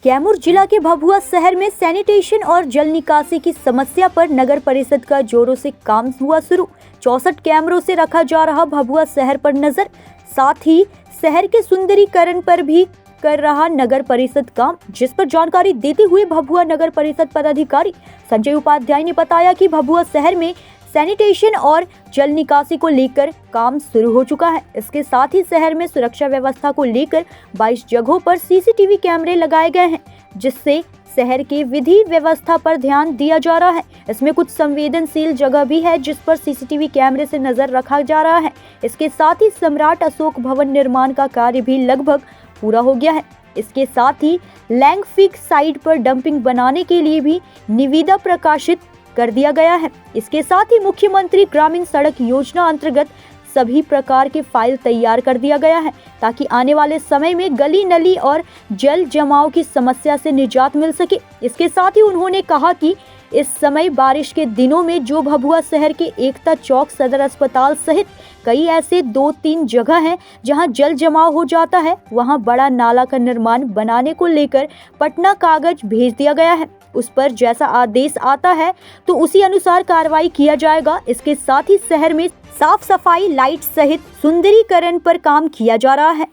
कैमूर जिला के भभुआ शहर में सैनिटेशन और जल निकासी की समस्या पर नगर परिषद का जोरों से काम हुआ शुरू। 64 कैमरों से रखा जा रहा भभुआ शहर पर नजर, साथ ही शहर के सुंदरीकरण पर भी कर रहा नगर परिषद काम, जिस पर जानकारी देते हुए भभुआ नगर परिषद पदाधिकारी संजय उपाध्याय ने बताया कि भभुआ शहर में सैनिटेशन और जल निकासी को लेकर काम शुरू हो चुका है। इसके साथ ही शहर में सुरक्षा व्यवस्था को लेकर 22 जगहों पर सीसीटीवी कैमरे लगाए गए हैं, जिससे शहर की विधि व्यवस्था पर ध्यान दिया जा रहा है। इसमें कुछ संवेदनशील जगह भी है जिस पर सीसीटीवी कैमरे से नजर रखा जा रहा है। इसके साथ ही सम्राट अशोक भवन निर्माण का कार्य भी लगभग पूरा हो गया है। इसके साथ ही लैंगफिक साइट पर डंपिंग बनाने के लिए भी निविदा प्रकाशित कर दिया गया है। इसके साथ ही मुख्यमंत्री ग्रामीण सड़क योजना अंतर्गत सभी प्रकार के फाइल तैयार कर दिया गया है, ताकि आने वाले समय में गली नली और जल जमाव की समस्या से निजात मिल सके। इसके साथ ही उन्होंने कहा कि इस समय बारिश के दिनों में जो भभुआ शहर के एकता चौक सदर अस्पताल सहित कई ऐसे 2-3 जगह हैं जहां जल जमाव हो जाता है, वहां बड़ा नाला का निर्माण बनाने को लेकर पटना कागज भेज दिया गया है। उस पर जैसा आदेश आता है तो उसी अनुसार कार्रवाई किया जाएगा। इसके साथ ही शहर में साफ सफाई, लाइट सहित सुंदरीकरण पर काम किया जा रहा है।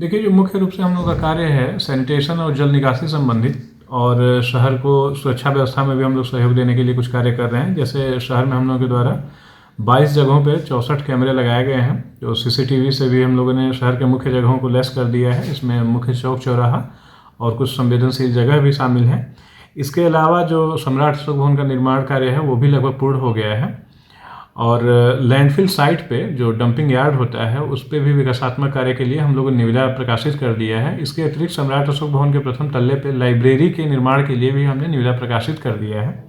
देखिए, जो मुख्य रूप से हम लोग का कार्य है सैनिटेशन और जल निकासी संबंधित, और शहर को सुरक्षा व्यवस्था में भी हम लोग सहयोग देने के लिए कुछ कार्य कर रहे हैं। जैसे शहर में हम लोगों के द्वारा 22 जगहों पे 64 कैमरे लगाए गए हैं, जो सीसीटीवी से भी हम लोगों ने शहर के मुख्य जगहों को लैस कर दिया है। इसमें मुख्य चौक, चौराहा और कुछ संवेदनशील जगह भी शामिल हैं। इसके अलावा जो सम्राट अशोक भवन का निर्माण कार्य है वो भी लगभग पूर्ण हो गया है, और लैंडफिल साइट पे जो डंपिंग यार्ड होता है उस पर भी विकासात्मक कार्य के लिए हम लोगों ने निविदा प्रकाशित कर दिया है। इसके अतिरिक्त सम्राट अशोक भवन के प्रथम तल्ले पे लाइब्रेरी के निर्माण के लिए भी हमने निविदा प्रकाशित कर दिया है।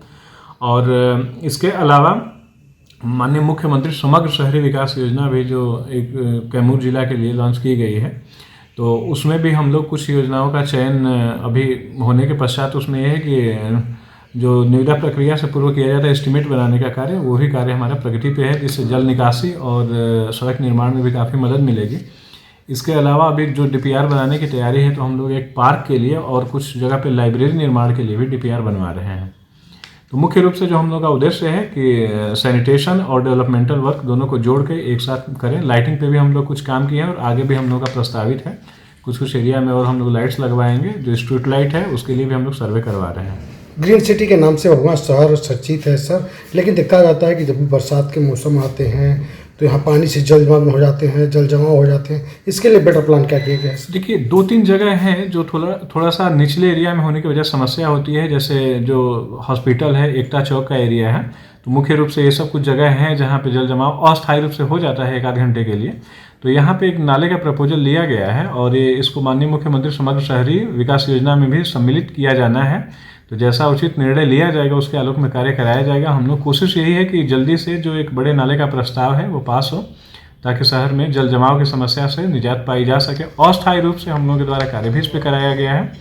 और इसके अलावा माननीय मुख्यमंत्री समग्र शहरी विकास योजना भी जो एक कैमूर जिला के लिए लॉन्च की गई है, तो उसमें भी हम लोग कुछ योजनाओं का चयन अभी होने के पश्चात उसमें यह है कि जो निविदा प्रक्रिया से पूर्व किया जाता है एस्टीमेट बनाने का कार्य, वो भी कार्य हमारा प्रगति पे है, जिससे जल निकासी और सड़क निर्माण में भी काफ़ी मदद मिलेगी। इसके अलावा अभी जो डीपीआर बनाने की तैयारी है, तो हम लोग एक पार्क के लिए और कुछ जगह पे लाइब्रेरी निर्माण के लिए भी डीपीआर बनवा रहे हैं। तो मुख्य रूप से जो हम लोग का उद्देश्य है कि सैनिटेशन और डेवलपमेंटल वर्क दोनों को जोड़ के एक साथ करें। लाइटिंग पे भी हम लोग कुछ काम किए हैं और आगे भी हम लोग का प्रस्तावित है कुछ एरिया में, और हम लोग लाइट्स लगवाएंगे। जो स्ट्रीट लाइट है उसके लिए भी हम लोग सर्वे करवा रहे हैं। ग्रीन सिटी के नाम से भभुआ शहर चर्चित है सर, लेकिन देखा जाता है कि जब भी बरसात के मौसम आते हैं तो यहाँ पानी से जलमग्न हो जाते हैं, जल जमाव हो जाते हैं। इसके लिए बेटर प्लान क्या किया गया है? देखिए, 2-3 जगह हैं जो थोड़ा सा निचले एरिया में होने की वजह से समस्या होती है। जैसे जो हॉस्पिटल है, एकता चौक का एरिया है, तो मुख्य रूप से ये सब कुछ जगह हैं जहाँ पे जल जमाव अस्थायी रूप से हो जाता है 1-8 घंटे के लिए। तो यहाँ पे एक नाले का प्रपोजल लिया गया है और ये इसको माननीय मुख्यमंत्री समग्र शहरी विकास योजना में भी सम्मिलित किया जाना है। तो जैसा उचित निर्णय लिया जाएगा उसके आलोक में कार्य कराया जाएगा। हम लोग कोशिश यही है कि जल्दी से जो एक बड़े नाले का प्रस्ताव है वो पास हो, ताकि शहर में जल जमाव की समस्या से निजात पाई जा सके। अस्थायी रूप से हम लोगों के द्वारा कार्य भी इस पर कराया गया है।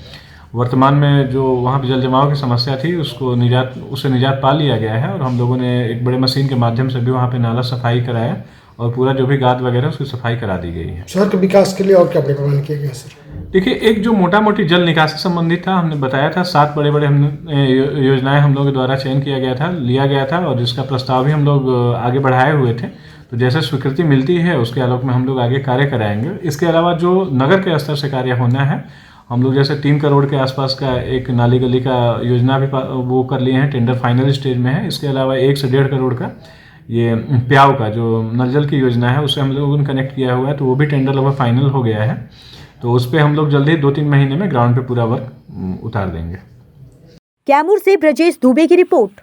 वर्तमान में जो वहाँ पर जल जमाव की समस्या थी उससे निजात पा लिया गया है, और हम लोगों ने एक बड़े मशीन के माध्यम से भी वहाँ पर नाला सफाई कराया और पूरा जो भी गाद वगैरह उसकी सफाई करा दी गई है। शहर के विकास के लिए और क्या प्रबंध किया गया सर? देखिए, एक जो मोटा मोटी जल निकासी संबंधित था, हमने बताया था 7 बड़े बड़े योजनाएं हम लोगों के द्वारा चयन लिया गया था, और जिसका प्रस्ताव भी हम लोग आगे बढ़ाए हुए थे। तो जैसे स्वीकृति मिलती है उसके आलोक में हम लोग आगे कार्य कराएंगे। इसके अलावा जो नगर के स्तर से कार्य होना है, हम लोग जैसे 3 करोड़ के आसपास का एक नाली गली का योजना भी वो कर लिए हैं, टेंडर फाइनल स्टेज में है। इसके अलावा 1 से 1.5 करोड़ का ये प्याव का जो नल जल की योजना है उससे हम लोगों ने कनेक्ट किया हुआ है, तो वो भी टेंडर लगभग फाइनल हो गया है। तो उस पर हम लोग जल्दी 2-3 महीने में ग्राउंड पे पूरा वर्क उतार देंगे। कैमूर से ब्रजेश दुबे की रिपोर्ट।